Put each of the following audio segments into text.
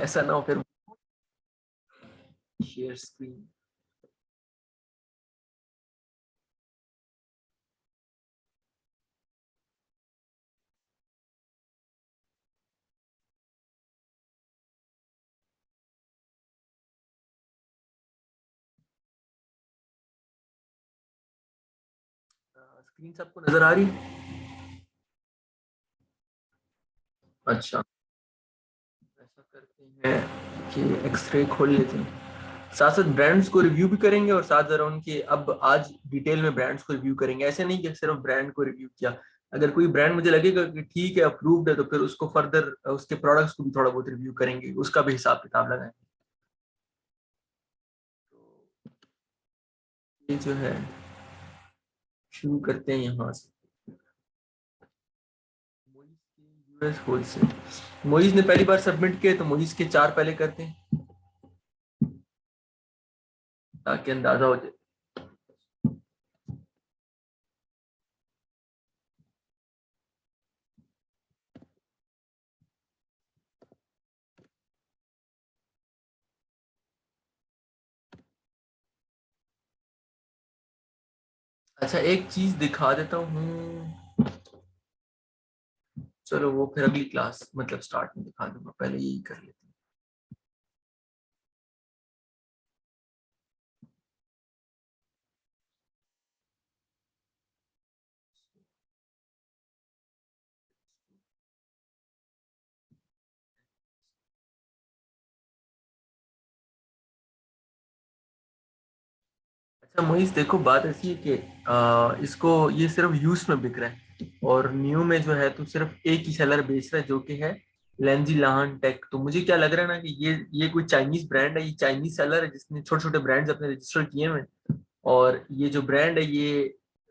ऐसा ना हो फिर। Share screen. स्क्रीन सबको नजर आ रही है? अच्छा, ऐसा करते हैं कि एक्सरे खोल लेते हैं, साथ साथ ब्रांड्स को रिव्यू भी करेंगे और साथ जरा उनके अब आज डिटेल में ब्रांड्स को रिव्यू करेंगे। ऐसे नहीं कि सिर्फ ब्रांड को रिव्यू किया, अगर कोई ब्रांड मुझे लगेगा कि ठीक है अप्रूव्ड है तो फिर उसको फर्दर उसके प्रोडक्ट्स को भी थोड़ा बहुत रिव्यू करेंगे, उसका भी हिसाब किताब लगाएंगे। तो ये जो है शुरू करते हैं यहाँ से। मोइज के यूएस होलसेल, मोइज ने पहली बार सबमिट किए तो मोइज के 4 पहले करते हैं ताकि अंदाजा हो जाए। अच्छा एक चीज दिखा देता हूँ, चलो वो फिर अगली क्लास मतलब स्टार्ट में दिखा दूंगा, पहले यही कर लेते हैं। अच्छा मोहित देखो, बात ऐसी है कि इसको ये सिर्फ यूज में बिक रहा है और न्यू में जो है तो सिर्फ एक ही सेलर बेच रहा है जो कि है लेंजी लाहन टेक। तो मुझे क्या लग रहा है ना कि ये कोई चाइनीज ब्रांड है, ये चाइनीज सेलर है जिसने छोटे छोटे ब्रांड्स अपने रजिस्टर किए हुए हैं और ये जो ब्रांड है ये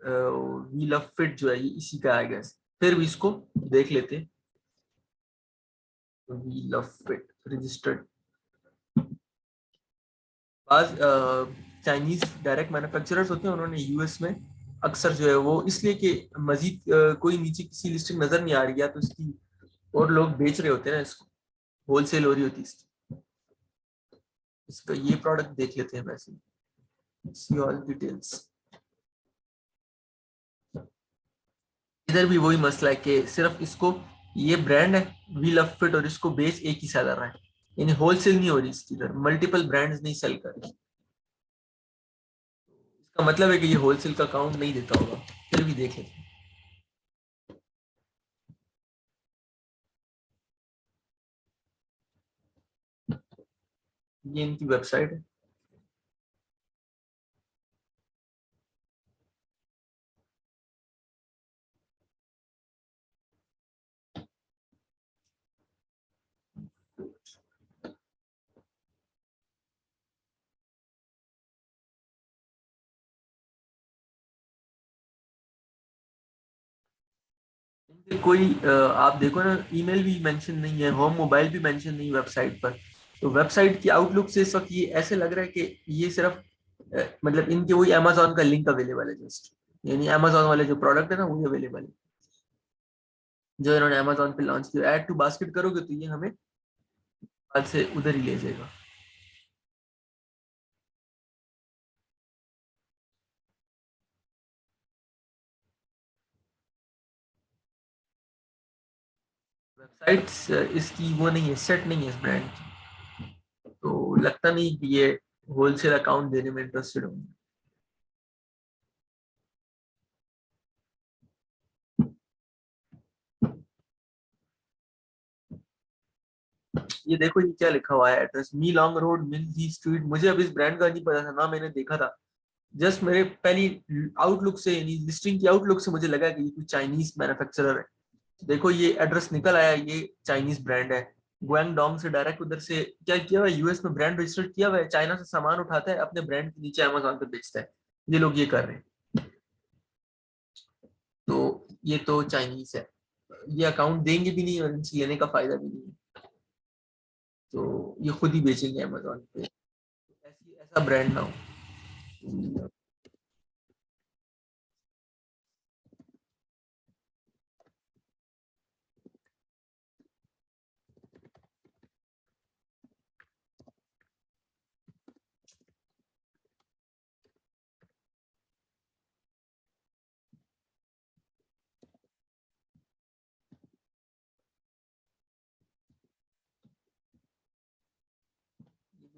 वी लव फिट जो है ये इसी का आएगा। फिर भी इसको देख लेते हैं। वी लव फिट रजिस्टर्ड, आज चाइनीज डायरेक्ट मैन्युफैक्चरर्स होते हैं, उन्होंने यूएस में अक्सर जो है वो इसलिए कि मजीद कोई नीचे किसी लिस्टिंग नजर नहीं आ रही है तो इसकी और लोग बेच रहे होते हैं ना इसको, होलसेल हो रही होती है इसकी। इसका ये प्रोडक्ट देख लेते हैं वैसे, सी ऑल डिटेल्स। इधर भी वही मसला है कि सिर्फ इसको ये ब्रांड है वी लव फिट और इसको बेच एक ही सेलर रहा है, यानी होलसेल नहीं हो रही इसकी, इधर मल्टीपल ब्रांड्स नहीं सेल कर रही। इसका मतलब है कि ये होलसेल का काउंट नहीं देता होगा, फिर भी देख लेते हैं। ये इनकी वेबसाइट है। कोई आप देखो ना, ईमेल भी मेंशन नहीं है, होम मोबाइल भी मेंशन नहीं वेबसाइट पर। तो वेबसाइट की आउटलुक से इस वक्त ये ऐसे लग रहा है कि ये सिर्फ मतलब इनके वही अमेजोन का लिंक अवेलेबल है जस्ट, यानी अमेजोन वाले जो प्रोडक्ट है ना वही अवेलेबल है जो इन्होंने अमेजोन पे लॉन्च किया। ऐड टू बास्केट करोगे तो ये हमें आज से उधर ही ले जाएगा। वेबसाइट्स इसकी वो नहीं है, सेट नहीं है इस ब्रांड की, तो लगता नहीं कि ये होलसेल अकाउंट देने में इंटरेस्टेड होंगे। ये देखो ये क्या लिखा हुआ है, एड्रेस मी लॉन्ग रोड मिल जी स्ट्रीट। मुझे अब इस ब्रांड का नहीं पता था ना, मैंने देखा था जस्ट मेरे पहली आउटलुक से यानी लिस्टिंग की आउटलुक से मुझे लगा कि ये कोई चाइनीज मैन्युफैक्चरर है। देखो ये एड्रेस निकल आया, ये चाइनीज ब्रांड है। गुआंगडोंग से डायरेक्ट उधर से क्या किया हुआ है, यूएस में ब्रांड रजिस्टर किया हुआ है, चाइना से सामान उठाता है अपने ब्रांड के नीचे अमेजोन पे बेचता है। ये लोग ये कर रहे हैं। तो ये तो चाइनीज है, ये अकाउंट देंगे भी नहीं और इनसे लेने का फायदा भी नहीं है, तो ये खुद ही बेचेंगे अमेजोन पे। ऐसी ऐसा ब्रांड ना हो।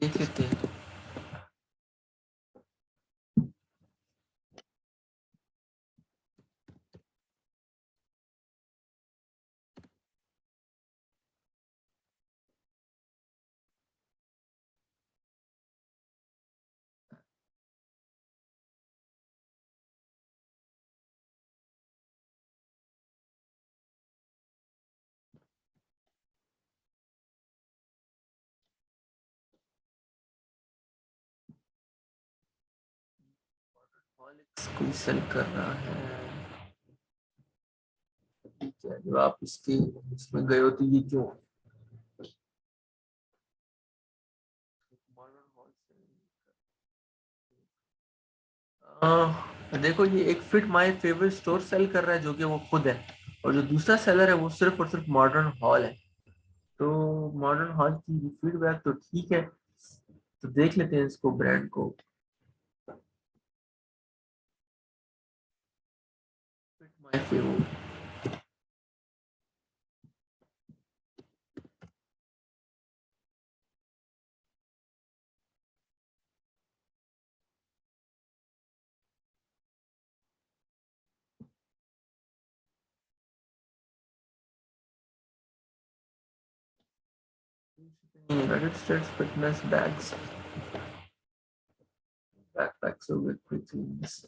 देख लेते हैं। कोई सेल कर रहा है, ठीक है, जब आप इसके इसमें गए हो तो ये क्यों देखो ये एक फिट माय फेवरेट स्टोर सेल कर रहा है जो कि वो खुद है, और जो दूसरा सेलर है वो सिर्फ और सिर्फ मॉडर्न हॉल है। तो मॉडर्न हॉल की फीडबैक तो ठीक है, तो देख लेते हैं इसको, ब्रांड को। Fit my favourite, United states fitness bags, backpacks with quick things.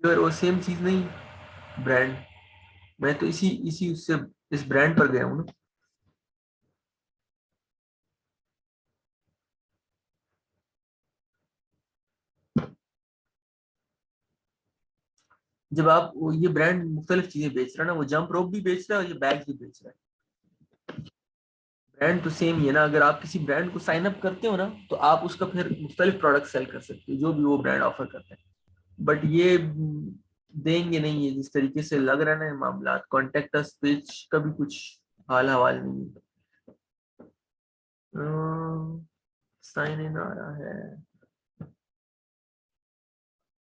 वो सेम चीज नहीं, ब्रांड, मैं तो इसी इसी उससे इस ब्रांड पर गया हूँ ना। जब आप ये ब्रांड मुख्तलिफ चीजें बेच रहा है ना, वो जंप रोप भी बेच रहा है और ये बैग भी बेच रहा है, ब्रांड तो सेम ही है ना। अगर आप किसी ब्रांड को साइन अप करते हो ना, तो आप उसका फिर मुख्तलिफ प्रोडक्ट सेल कर सकते हो जो भी वो ब्रांड ऑफर करते हैं। बट ये देंगे नहीं, है जिस तरीके से लग रहा है ना मामला, कॉन्टेक्ट अस पेज का भी कुछ हाल हवाल नहीं है। साइन इन आ रहा है,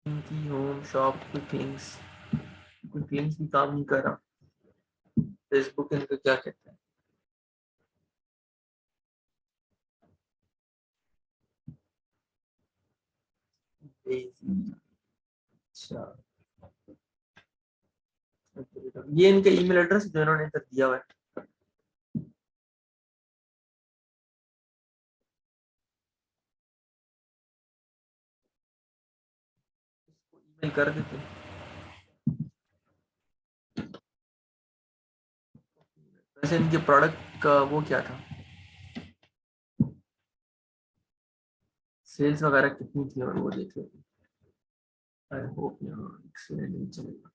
इनकी home shop quick links, quick links भी काम नहीं कर रहा, फेसबुक इनका क्या कहता है। अच्छा, ये इनका ईमेल एड्रेस जो इन्होंने इधर दिया हुआ है, ईमेल कर देते हैं। वैसे इनके प्रोडक्ट का वो क्या था, सेल्स वगैरह कितनी थी, और वो देख लेते हैं। आई होप यहाँ एक्सीलेंट नहीं चलेगा।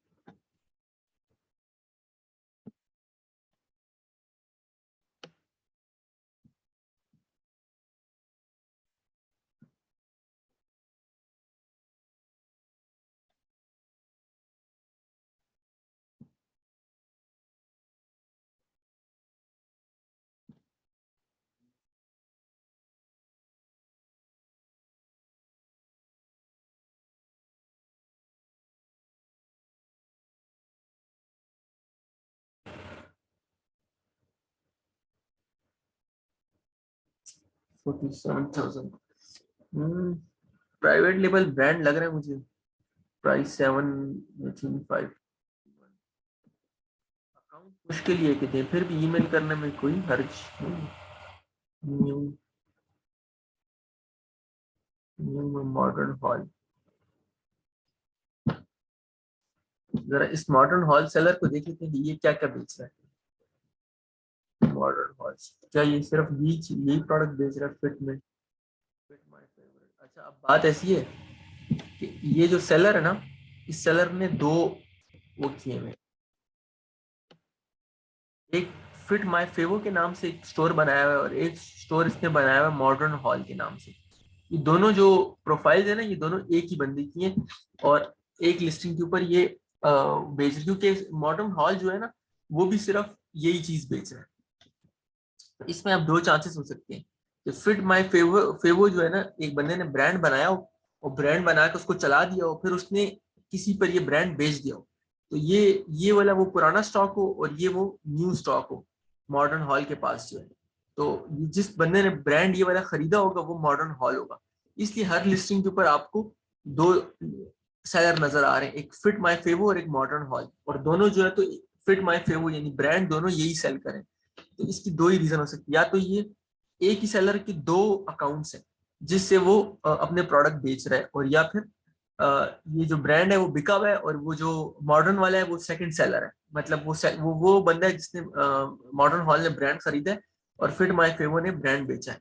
47,000, प्राइवेट लेबल ब्रांड लग रहा है मुझे, प्राइस 7 5। अकाउंट मुश्किल ही है कि दें, फिर भी ईमेल करने में कोई हर्ज नहीं। न्यू न्यू मॉडर्न हॉल, जरा इस मॉडर्न हॉल सेलर को देख लेते हैं ये क्या क्या बेच रहा है। मॉडर्न हॉल, क्या ये सिर्फ यही प्रोडक्ट बेच रहा है फिट में, फिट माय फेवरेट। अच्छा, अब बात ऐसी है कि ये जो सेलर है ना, इस सेलर ने दो वो किए हुए, एक फिट माय फेवो के नाम से एक स्टोर बनाया हुआ है, और एक स्टोर इसने बनाया हुआ है मॉडर्न हॉल के नाम से। ये दोनों जो प्रोफाइल्स है ना, ये दोनों एक ही बंदे की हैं, और एक लिस्टिंग के ऊपर ये बेच रही, क्योंकि मॉडर्न हॉल जो है ना, वो भी सिर्फ यही चीज बेच रहा है। तो इसमें आप दो चांसेस हो सकते हैं कि फिट माय फेवो फेवो जो है ना, एक बंदे ने ब्रांड बनाया हो, और ब्रांड बना के उसको चला दिया हो, फिर उसने किसी पर ये ब्रांड बेच दिया हो। तो ये वाला वो पुराना स्टॉक हो, और ये वो न्यू स्टॉक हो मॉडर्न हॉल के पास जो है। तो जिस बंदे ने ब्रांड ये वाला खरीदा होगा वो मॉडर्न हॉल होगा। इसलिए हर लिस्टिंग के ऊपर आपको दो सेलर नजर आ रहे हैं, एक फिट माय फेवो और एक मॉडर्न हॉल, और दोनों जो है तो फिट माय फेवो यानी ब्रांड दोनों यही सेल करें। तो इसकी दो ही रीजन हो सकती है, या तो ये एक ही सेलर के दो अकाउंट्स हैं जिससे वो अपने प्रोडक्ट बेच रहा है, और या फिर ये जो ब्रांड है वो बिका हुआ है, और वो जो मॉडर्न वाला है वो सेकंड सेलर है। मतलब वो बंदा है जिसने मॉडर्न हॉल ने ब्रांड खरीदा है, और फिट माय फेवो ने ब्रांड बेचा है।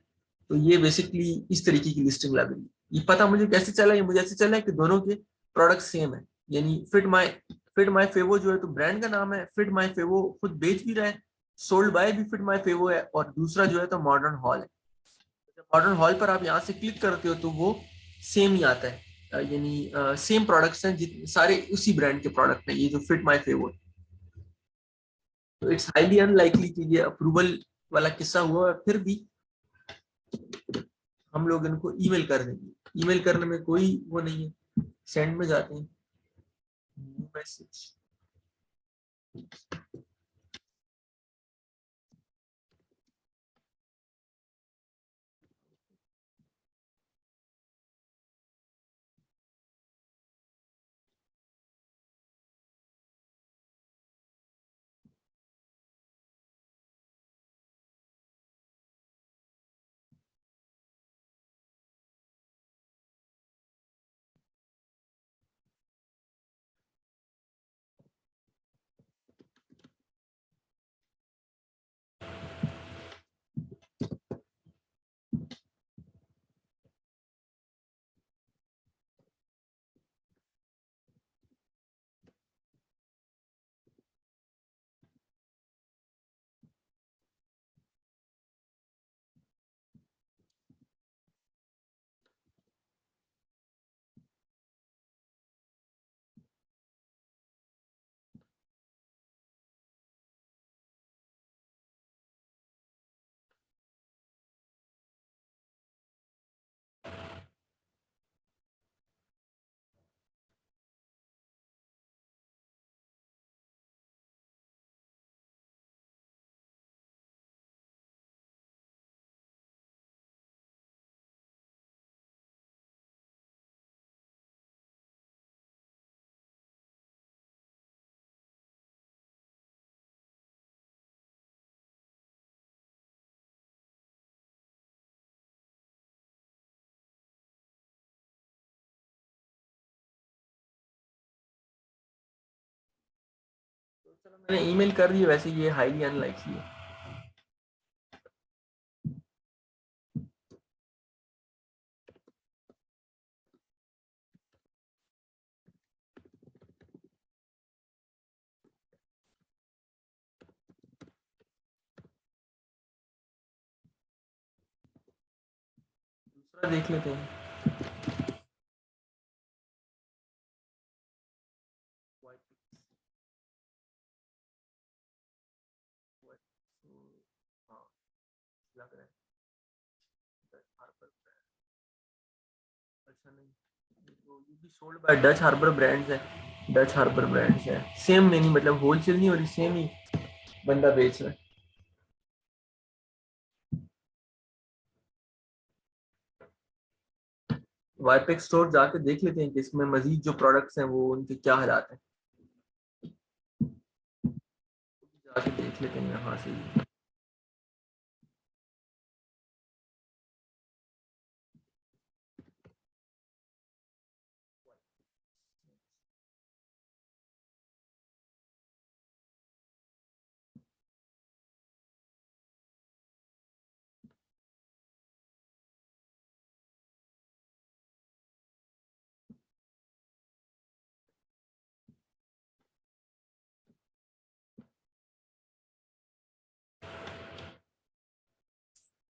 तो ये बेसिकली इस तरीके की लिस्टिंग लग रही है। ये पता मुझे कैसे चला, ये मुझे ऐसे चला है कि दोनों के प्रोडक्ट सेम है। यानी फिट माय फेवो जो है तो ब्रांड का नाम है, फिट माय फेवो खुद बेच भी रहा है, सोल्ड बाय भी फिट माय फेवो है, और दूसरा जो है तो मॉडर्न हॉल है। जब मॉडर्न हॉल पर आप यहाँ से क्लिक करते हो तो वो सेम ही आता है। यानी सेम प्रोडक्ट्स हैं, सारे उसी ब्रांड के प्रोडक्ट हैं, ये जो फिट माय फेवो है। तो इट्स हाईली अनलाइकली कि ये अप्रूवल वाला किस्सा हुआ है, फिर भी हम लोग इनको ईमेल कर देंगे। ईमेल करने में कोई वो नहीं है, सेंड में जाते हैं, मैसेज। तो चलो मैंने ईमेल कर दी है, वैसे ये हाईली अनलाइकली है। दूसरा देख लेते हैं। हाँ, लग रहा है डच हार्बर ब्रांड। अच्छा नहीं, ये भी sold by Dutch harbour brands है। डच हार्बर ब्रांड्स है, सेम नहीं, मतलब होलसेल नहीं हो रही, सेम ही बंदा बेच रहा है। वाईपेक स्टोर जाके देख लेते हैं कि इसमें मजीद जो प्रोडक्ट्स हैं वो उनके क्या हालात हैं। जाके देख लेते हैं यहाँ से ही।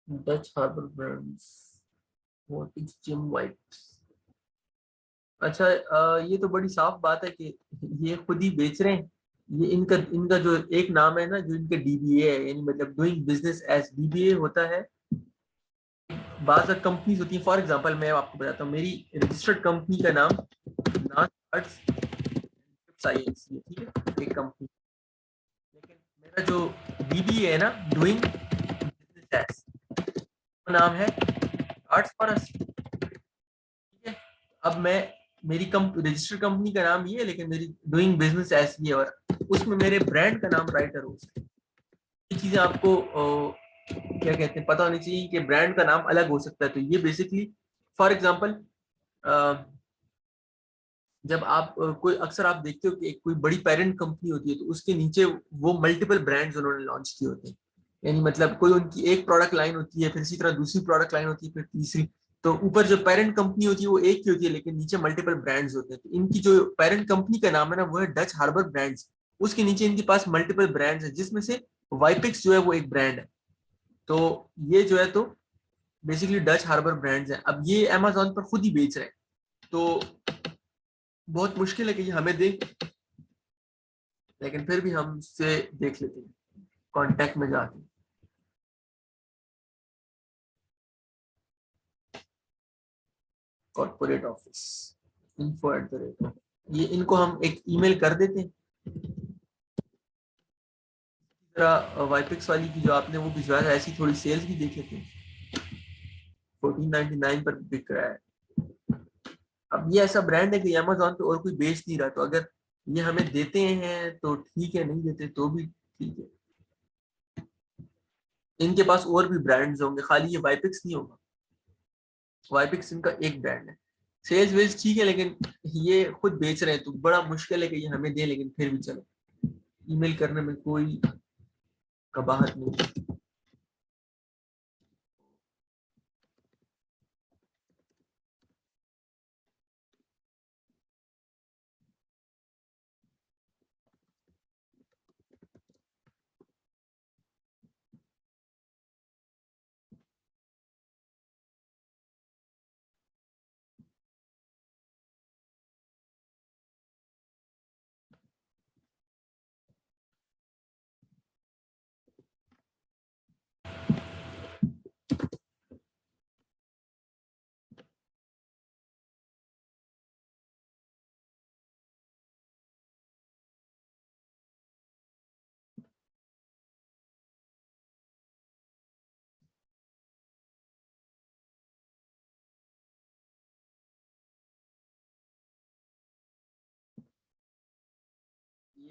Dutch harbour brands, what is gym wipes. अच्छा, ये तो बड़ी साफ बात है कि ये खुद ही बेच रहे हैं। ये इनका इनका जो एक नाम है ना, जो इनका डीबीए है, यानी मतलब डूइंग बिजनेस एज डीबीए होता है। बाजार कंपनीज होती है, फॉर एग्जांपल मैं आपको बताता हूँ, मेरी रजिस्टर्ड कंपनी का नाम नाथ आर्ट्स साइंस, ये ठीक है एक कंपनी। लेकिन मेरा जो डीबीए है ना, डूइंग बिजनेस एज, नाम है आर्ट्स फॉर अस, ठीक है। अब मैं, मेरी रजिस्टर्ड कंपनी का नाम ये है, लेकिन मेरी डूइंग बिजनेस एज ये, और उसमें मेरे ब्रांड का नाम राइटर हो। ये चीजें आपको क्या कहते हैं पता होनी चाहिए कि ब्रांड का नाम अलग हो सकता है। तो ये बेसिकली, फॉर एग्जांपल, जब आप कोई अक्सर आप देखते हो कि एक कोई बड़ी पेरेंट कंपनी होती है, तो उसके नीचे वो मल्टीपल ब्रांड्स उन्होंने लॉन्च किए होते हैं। यानी मतलब कोई उनकी एक प्रोडक्ट लाइन होती है, फिर इसी तरह दूसरी प्रोडक्ट लाइन होती है, फिर तीसरी। तो ऊपर जो पेरेंट कंपनी होती है वो एक ही होती है, लेकिन नीचे मल्टीपल ब्रांड्स होते हैं। तो इनकी जो पेरेंट कंपनी का नाम है ना, वो है डच हार्बर ब्रांड्स। उसके नीचे इनके पास मल्टीपल ब्रांड्स है, जिसमें से वाइपिक्स जो है वो एक ब्रांड है। तो ये जो है, तो बेसिकली डच हार्बर ब्रांड्स हैं। अब ये अमेजोन पर खुद ही बेच रहे हैं, तो बहुत मुश्किल है कि ये हमें दे, लेकिन फिर भी हम इससे देख लेते हैं कांटेक्ट में जाके। कॉर्पोरेट ऑफिस, info@, ये इनको हम एक ईमेल कर देते हैं। जरा वाइपिक्स वाली की जो आपने वो भिजवाया था, ऐसी थोड़ी सेल्स भी देख लेते हैं। 1499 पर बिक रहा है। अब ये ऐसा ब्रांड है कि अमेजोन पे और कोई बेच नहीं रहा, तो अगर ये हमें देते हैं तो ठीक है, नहीं देते तो भी ठीक है। इनके पास और भी ब्रांड्स होंगे, खाली ये वाइपिक्स नहीं होगा। वाइपिक्स इनका एक ब्रांड है। सेल्स वेल्स ठीक है, लेकिन ये खुद बेच रहे हैं, तो बड़ा मुश्किल है कि ये हमें दे, लेकिन फिर भी चलो, ईमेल करने में कोई कबाहत नहीं।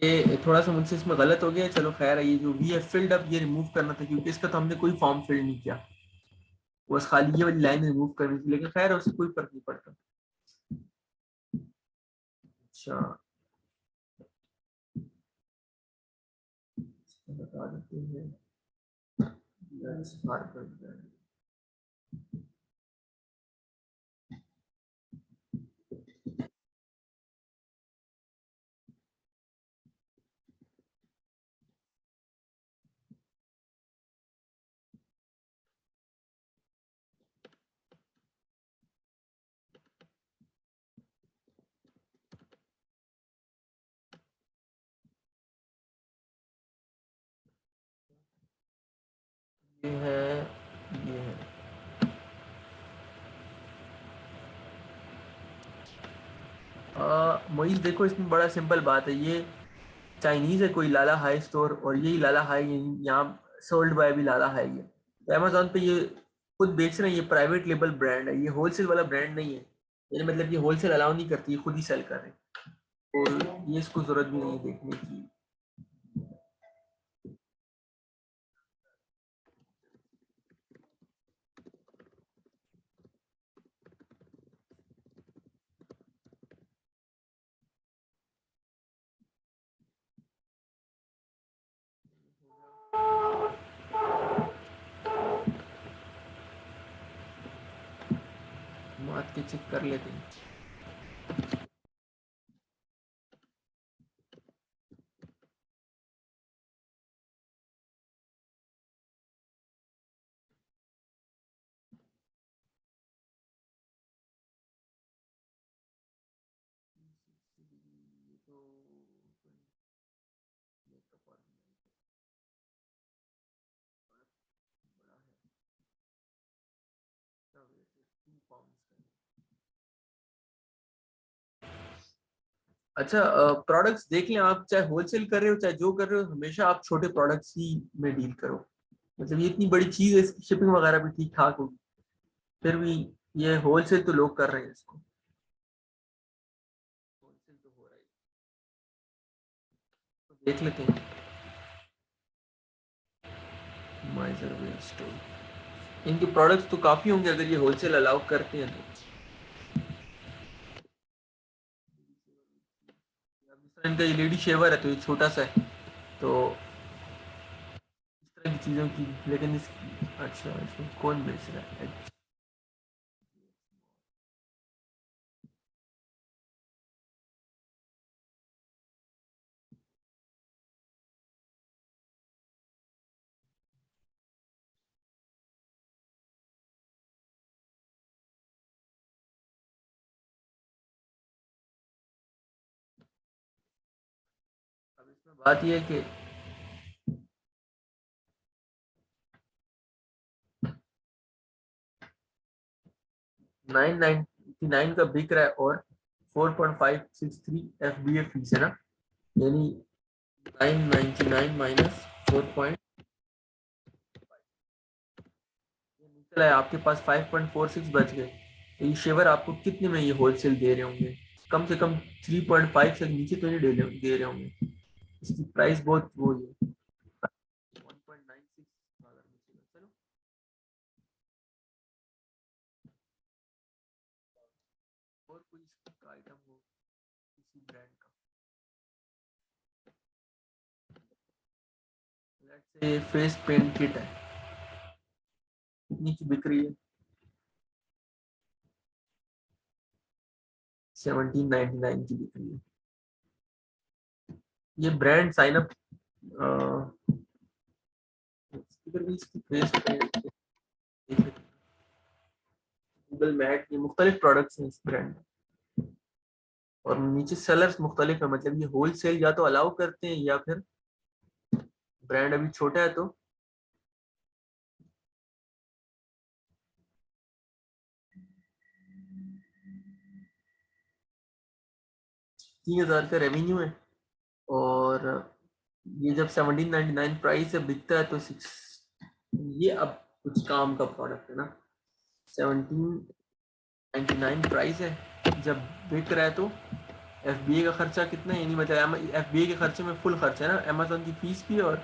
ये थोड़ा सा मुझसे इसमें गलत हो गया, चलो खैर है। ये जो वी है फिल्ड अप, ये रिमूव करना था, क्योंकि इसका तो हमने कोई फॉर्म फिल नहीं किया। बस खाली ये वाली लाइन रिमूव करनी थी, लेकिन खैर उससे कोई फर्क नहीं पड़ता। अच्छा, बता देते हैं। Let's start with that. ये है, ये है। मोइज देखो, इसमें बड़ा सिंपल बात है। ये चाइनीज है कोई, लाला हाई स्टोर, और यही लाला हाई यहाँ सोल्ड बाय भी लाला हाई है। तो अमेजोन पे ये खुद बेच रहे हैं। ये प्राइवेट लेबल ब्रांड है, ये होलसेल वाला ब्रांड नहीं है। ये मतलब ये होलसेल अलाउ नहीं करती, ये खुद ही सेल कर रहे हैं। और ये इसको जरूरत भी नहीं है देखने की। बात के चेक कर लेते हैं। अच्छा, प्रोडक्ट्स देख लें आप, चाहे होलसेल कर रहे हो चाहे जो कर रहे हो, हमेशा आप छोटे प्रोडक्ट्स ही में डील करो। मतलब ये इतनी बड़ी चीज है, इसकी शिपिंग वगैरह भी ठीक ठाक होगी, फिर भी ये होलसेल तो लोग कर रहे हैं इसको। होलसेल तो हो रहा है, तो देख लेते हैं। माइजर वेयर स्टोर, इनके प्रोडक्ट्स तो काफी होंगे अगर ये होलसेल अलाउ करते हैं तो। अब इस तरह इनका ये लेडी शेवर है तो ये छोटा सा है, तो इस तरह की चीजों की, लेकिन इस, अच्छा इसमें कौन बेच रहा है? अब इसमें बात ये है कि 999 का बिक रहा है, और 4.563 FBA फीस है ना, यानी 999 माइनस 4 निकला है, आपके पास 5.46 बच गए। तो ये शेवर आपको कितने में ये होलसेल दे रहे होंगे? कम से कम 3.5 से नीचे तो नहीं दे रहे होंगे, इसकी प्राइस बहुत वो है। 1.96 डॉलर में चलो चलो। और कोई इसका आइटम हो किसी ब्रांड का, let's say face paint kit है, कितनी की बिक रही है? 1799 की बिक रही है। ये ब्रांड साइन अप, इधर भी इसकी फेस पेंट, गूगल मैट, ये मुख्तलिफ प्रोडक्ट्स हैं इस ब्रांड में। और नीचे सेलर्स मुख्तलिफ है, मतलब ये होलसेल या तो अलाउ करते हैं या फिर ब्रांड अभी छोटा है तो 3000 का रेवेन्यू है। और ये जब 1799 प्राइस है बिकता है तो 6, ये अब कुछ काम का प्रोडक्ट है ना। 1799 प्राइस है, जब बिक रहा है तो FBA का खर्चा कितना है, यानी मतलब FBA के खर्चे में फुल खर्चा है ना, अमेजोन की फीस भी है और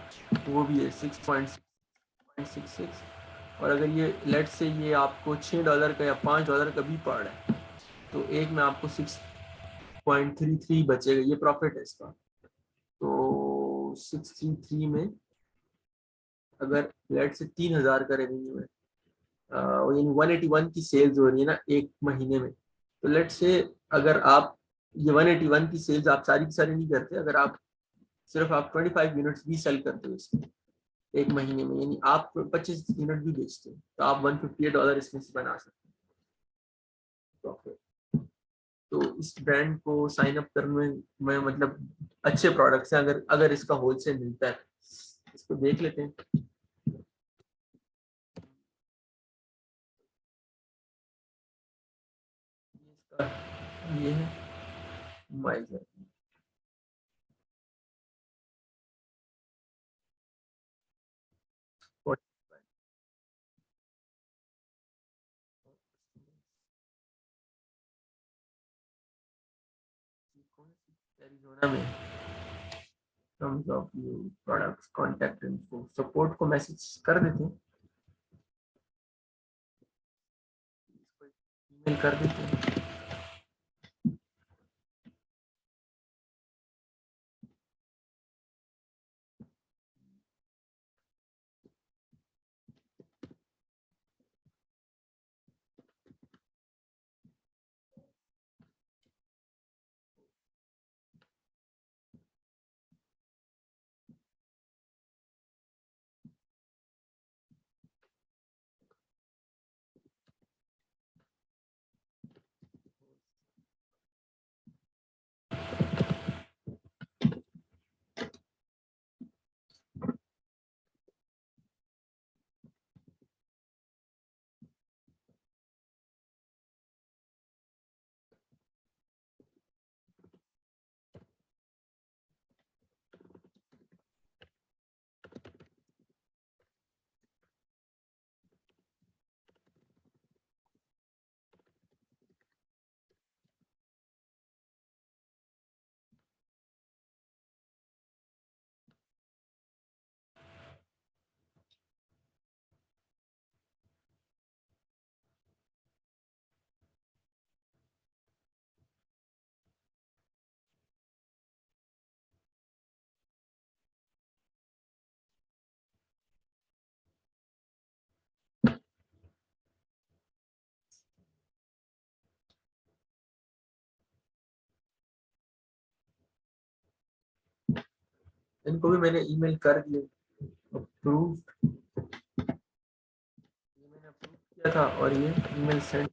वो भी है 6.66। और अगर ये लेट से ये आपको $6 का या $5 का भी पड़ रहा है, तो एक में आपको 6.33 बचेगा, ये प्रॉफिट है इसका। तो 633 में अगर लेट से 3000 का रेवेन्यू है, यानी 181 की सेल्स हो रही है ना एक महीने में, तो लेट से अगर आप ये 181 की सेल्स आप सारी की सारी नहीं करते, अगर आप सिर्फ आप 25 यूनिट्स भी सेल करते हो इसमें एक महीने में, यानी आप 25 यूनिट भी बेचते हो, तो आप $158 इसमें से बना सकते हैं प्रॉफिट। तो इस ब्रांड को साइन अप करने में मतलब अच्छे प्रोडक्ट्स हैं, अगर अगर इसका होलसेल मिलता है, इसको देख लेते हैं। इसका ये है माइजर, एरिजोना में। Terms of view, products, contact info, support को मैसेज कर देते हैं, ईमेल कर देते हैं। इनको भी मैंने ईमेल कर दिया, अप्रूव, ये मैंने अप्रूव किया था और ये ईमेल सेंड।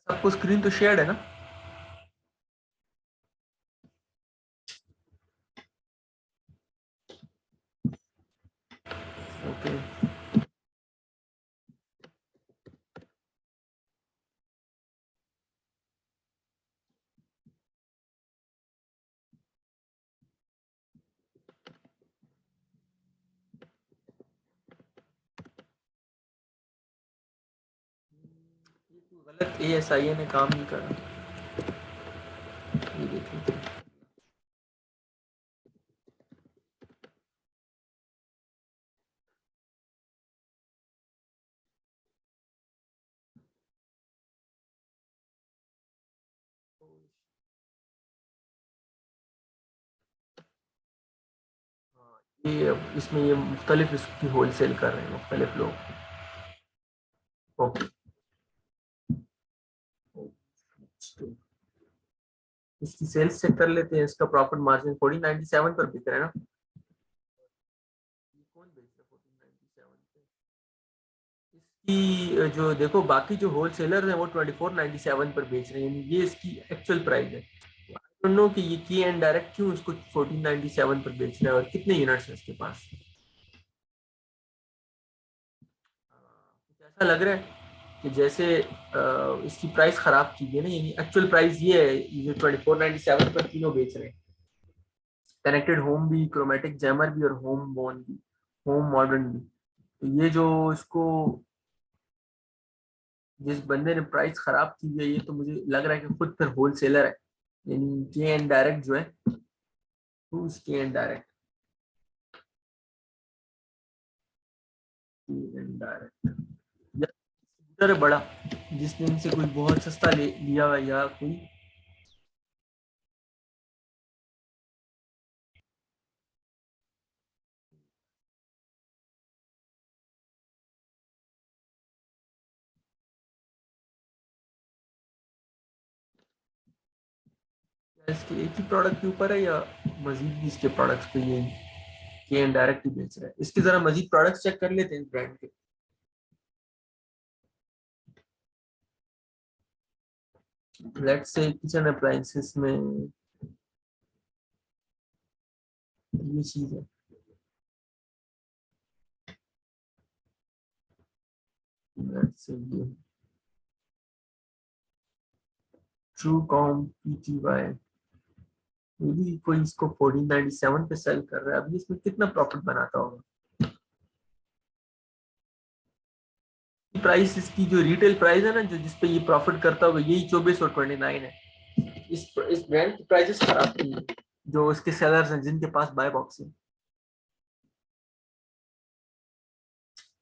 सबको स्क्रीन तो शेयर्ड है ना? ओके। गलत ASIA ने काम नहीं करा, ये देखिए। ये इसमें ये मुख्तलिफ इसकी होलसेल कर रहे हैं मुख्तलिफ लोग। ओके, इसकी सेल्स चेक कर लेते हैं। इसका प्रॉफिट मार्जिन 1497 पर बिक रहा है ना। ये कौन बेच रहा है 1497 पे? इसकी जो देखो बाकी जो होलसेलर हैं वो 2497 पर बेच रहे हैं, ये इसकी एक्चुअल प्राइस है। डोंट नो कि ये की एंड डायरेक्ट क्यों इसको 1497 पर बेच रहा है और कितने यूनिट्स हैं इसके पास। कुछ ऐसा लग रहा है कि जैसे इसकी प्राइस खराब की गई ना, यानी एक्चुअल प्राइस ये है, ये 2497 पर तीनों बेच रहे हैं। कनेक्टेड होम भी, क्रोमेटिक जैमर भी और होम बोन भी, होम मॉडर्न भी। तो ये जो इसको जिस बंदे ने प्राइस खराब की है, ये तो मुझे लग रहा है कि खुद फिर होलसेलर है, यानी के एंड डायरेक्ट जो है, के एंड डायरेक्ट, के एंड डायरेक्ट या बड़ा, जिसने इनसे कोई बहुत सस्ता लिया हुआ या कोई। इसके एक ही प्रोडक्ट के ऊपर है या मजीद भी इसके प्रोडक्ट्स पे ये के एंड डायरेक्ट ही बेच रहा है? इसके जरा मजीद प्रोडक्ट्स चेक कर लेते हैं ब्रांड के। लेट्स से किचन अप्लायंसेस में ये चीज है, लेट्स से ये ट्रू कॉम PTY, ये भी कोई इसको 1497 पे सेल कर रहा है। अभी इसमें कितना प्रॉफिट बनाता होगा? प्राइस इसकी जो रिटेल प्राइस है ना, जो जिसपे ये प्रॉफिट करता होगा, यही 2429 है। इस ब्रांड की प्राइसेस खराब नहीं है, जो इसके सेलर्स हैं जिनके पास बाय बॉक्स है।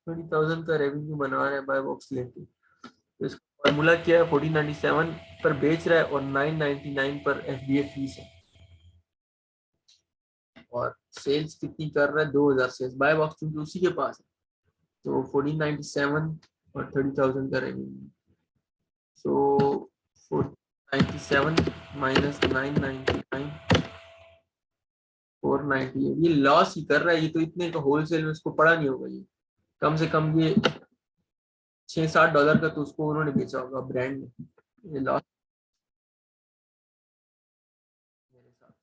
20,000 का रेवेन्यू बना रहा है बाय बॉक्स लेके, तो इसका फॉर्मूला क्या है? 1497 पर बेच रहा है और 999 पर FBA फीस है, और सेल्स कितनी कर रहा है? 2000 सेल्स बाय बॉक्स, क्योंकि उसी के पास है। तो 1497 और 30,000 का रेवेन्यू, सो 497 माइनस 999, 498, ये लॉस ही कर रहा है। ये तो इतने का होलसेल में उसको पड़ा नहीं होगा, ये कम से कम ये $6-7 का तो उसको उन्होंने बेचा होगा ब्रांड ने, ये लॉस मेरे हिसाब से।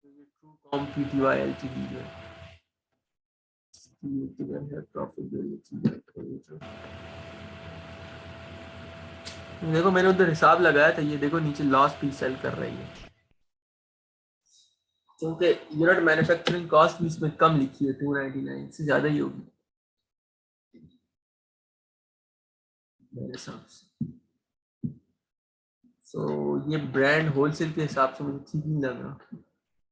ये ट्रू कॉम PTY LTD जो है, ये किधर है प्रॉफिट जो ये चीज है? देखो मैंने उधर हिसाब लगाया था, ये देखो नीचे लॉस भी सेल कर रही है, क्योंकि यूनिट मैन्युफैक्चरिंग कॉस्ट भी इसमें कम लिखी है, 299 से ज्यादा ही होगी मेरे हिसाब से। सो ये ब्रांड होलसेल के हिसाब से मुझे ठीक नहीं लग रहा।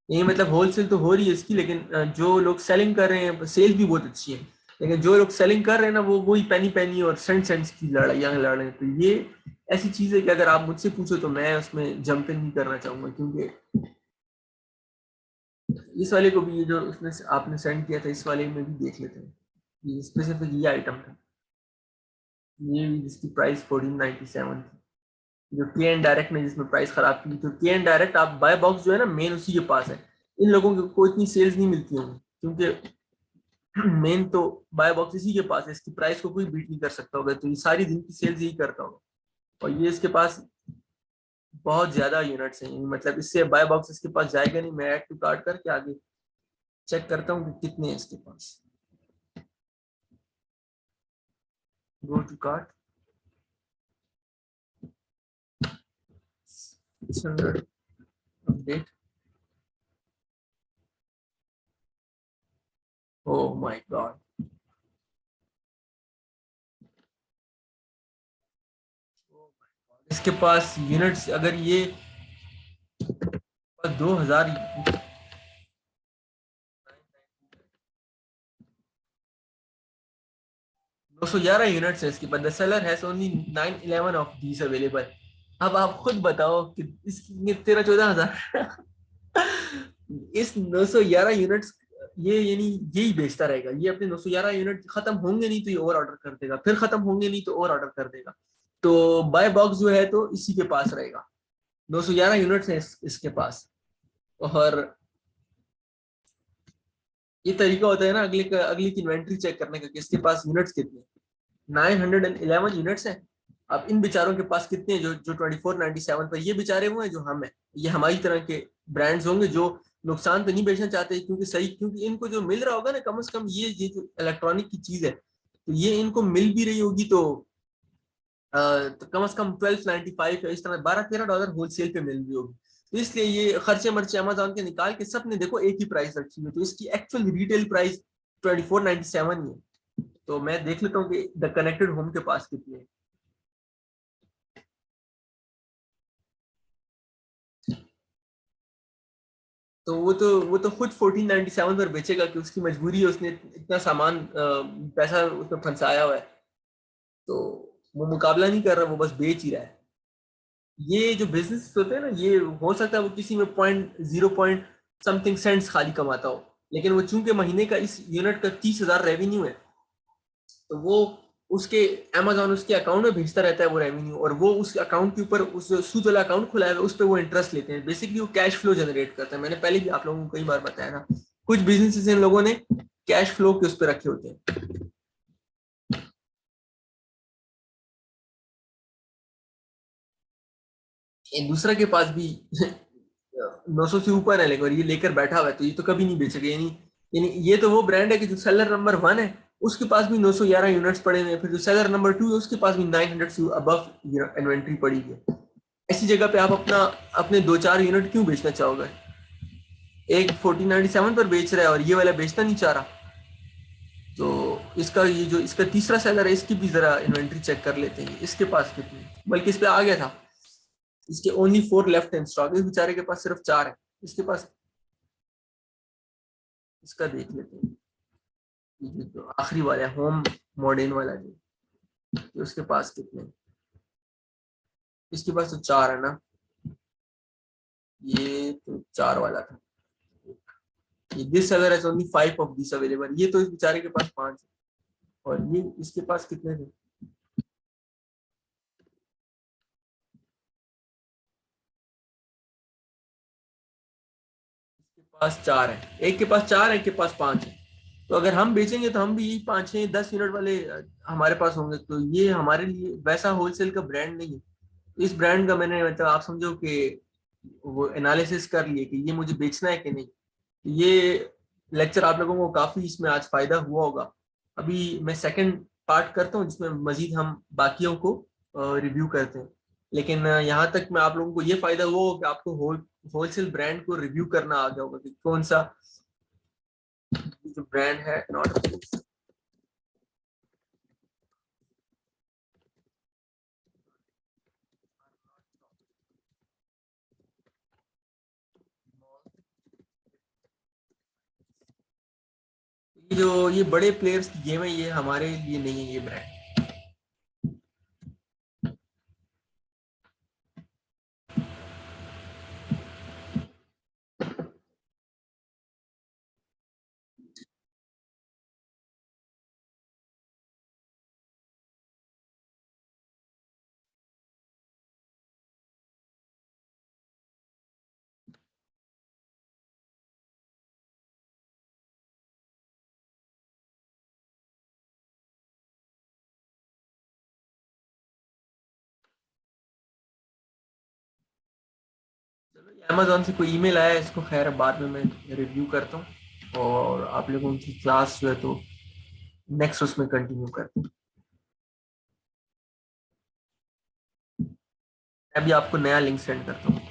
नहीं मतलब होलसेल तो हो रही है इसकी, लेकिन जो लोग सेलिंग कर रहे हैं सेल भी बहुत अच्छी है। लेकिन जो लोग सेलिंग कर रहे हैं ना, वो वही पेनी पेनी और सेंट सेंट्स की लड़ाइयाँ लड़ रहे हैं। तो ये ऐसी चीज है कि अगर आप मुझसे पूछो तो मैं उसमें जंप इन नहीं करना चाहूंगा, क्योंकि इस वाले को भी, ये जो उसने आपने सेंड किया था, इस वाले में भी देख लेते हैं। ये स्पेसिफिक ये आइटम था, ये जिसकी प्राइस 1497 थी, जो के एन डायरेक्ट ने जिसमें प्राइस खराब की। तो के एन डायरेक्ट आप बाय बॉक्स जो है ना, मेन उसी के पास है। इन लोगों को इतनी सेल्स नहीं मिलती होंगी, क्योंकि मेन तो बाय बॉक्स इसी के पास है, इसकी प्राइस को कोई बीट नहीं कर सकता होगा, तो ये सारी दिन की सेल्स यही करता होगा। और ये इसके पास बहुत ज्यादा यूनिट्स हैं, मतलब इससे बाय बॉक्स इसके पास जाएगा नहीं। मैं ऐड टू कार्ट करके आगे चेक करता हूँ कि कितने हैं इसके पास। Go to cart, 600 update. Oh my god, इसके पास यूनिट्स अगर ये 2000, 911 यूनिट्स है इसके पास। The seller has only 911 of these available. अब आप खुद बताओ कि इसकी 13-14 हजार इस 911 यूनिट्स, ये यानी यही बेचता रहेगा। ये अपने 911 यूनिट खत्म होंगे नहीं तो ये और ऑर्डर कर देगा, फिर खत्म होंगे नहीं तो और ऑर्डर कर देगा। तो बाय बॉक्स जो है तो इसी के पास रहेगा। 911 यूनिट्स है इसके पास। और ये तरीका होता है ना अगली की इन्वेंट्री चेक करने का कि इसके पास यूनिट्स कितने। 911 यूनिट्स हैं। अब इन बेचारों के पास कितने हैं जो 2497 पर, ये बेचारे वो हैं जो हम हैं। ये हमारी तरह के ब्रांड्स होंगे जो नुकसान तो नहीं बेचना चाहते, क्योंकि सही, क्योंकि इनको जो मिल रहा होगा ना, कम से कम ये जो इलेक्ट्रॉनिक की चीज है, तो ये इनको मिल भी रही होगी तो कम से कम 1295 या इस तरह $12-13 होलसेल पे मिल रही होगी। तो इसलिए ये खर्चे मर्चे अमेजोन के निकाल के सबने देखो एक ही प्राइस रखी हुई है, तो इसकी एक्चुअल रिटेल प्राइस 2497 ही है। तो मैं देख लेता हूँ कि द कनेक्टेड होम के पास कितनी है। तो वो तो खुद 1497 पर बेचेगा कि उसकी मजबूरी है, उसने इतना सामान पैसा उसमें फंसाया हुआ है। तो वो मुकाबला नहीं कर रहा, वो बस बेच ही रहा है। ये जो बिजनेस होते हैं ना, ये हो सकता है वो किसी में point zero point something cents खाली कमाता हो, लेकिन वो चूंकि महीने का इस यूनिट का 30,000 रेवेन्यू है, तो वो उसके अमेजोन उसके अकाउंट में भेजता रहता है वो रेवेन्यू, और वो उस अकाउंट के ऊपर उस सूद वाला अकाउंट खुला है उस पर वो इंटरेस्ट लेते हैं। बेसिकली वो कैश फ्लो जनरेट करता है। मैंने पहले भी आप लोगों को कई बार बताया था, कुछ बिजनेसेस इन लोगों ने कैश फ्लो के उस पर रखे होते हैं। दूसरा के पास भी 900 से ऊपर है, लेकिन ये लेकर बैठा हुआ है, तो ये तो कभी नहीं बेचेगा। यानी यानी ये तो वो ब्रांड है कि जो सेलर नंबर 1 है उसके पास भी 911 यूनिट्स पड़े हुए हैं, फिर जो सेलर नंबर 2 है उसके पास भी 900 से अबव इन्वेंट्री पड़ी है। ऐसी जगह पे आप अपने 2-4 यूनिट क्यों बेचना चाहोगे? एक 1497 पर बेच रहा है और ये वाला बेचना नहीं चाह रहा। तो इसका ये जो इसका तीसरा सेलर है, इसकी भी जरा इन्वेंट्री चेक कर लेते हैं, इसके पास कितनी, बल्कि इस पे आ गया था। इसके ओनली 4 लेफ्ट इन स्टॉक, इस बेचारे के पास सिर्फ 4 है। इसके पास, इसका देख लेते हैं। ये जो आखिरी वाला है, होम मॉडर्न वाला जो, तो उसके पास कितने, इसके पास तो 4 है ना। ये तो 4 वाला था। ये दिस सेलर है ओनली 5 ऑफ दिस अवेलेबल, ये तो इस बेचारे के पास 5 है। और ये इसके पास कितने थे? इसके पास 4 है, एक के पास 4 है, एक के पास 5 है। तो अगर हम बेचेंगे तो हम भी यही 5-6-10 यूनिट वाले हमारे पास होंगे, तो ये हमारे लिए वैसा होलसेल का ब्रांड नहीं है। इस ब्रांड का मैंने, मतलब आप समझो कि वो एनालिसिस कर लिए कि ये मुझे बेचना है कि नहीं। ये लेक्चर आप लोगों को काफी इसमें आज फायदा हुआ होगा। अभी मैं सेकंड पार्ट करता हूँ जिसमें मजीद हम बाकियों को रिव्यू करते हैं। लेकिन यहाँ तक मैं आप लोगों को ये फायदा हुआ होगा कि आपको होलसेल ब्रांड को रिव्यू करना आ गया होगा कि कौन सा जो ब्रांड है नॉट। जो ये बड़े प्लेयर्स की गेम है, ये हमारे लिए नहीं है ये ब्रांड। अमेजोन से कोई ईमेल आया है, इसको खैर बाद में मैं रिव्यू करता हूँ, और आप लोगों की क्लास जो है तो नेक्स्ट उसमें कंटिन्यू करते हैं। अभी आपको नया लिंक सेंड करता हूँ।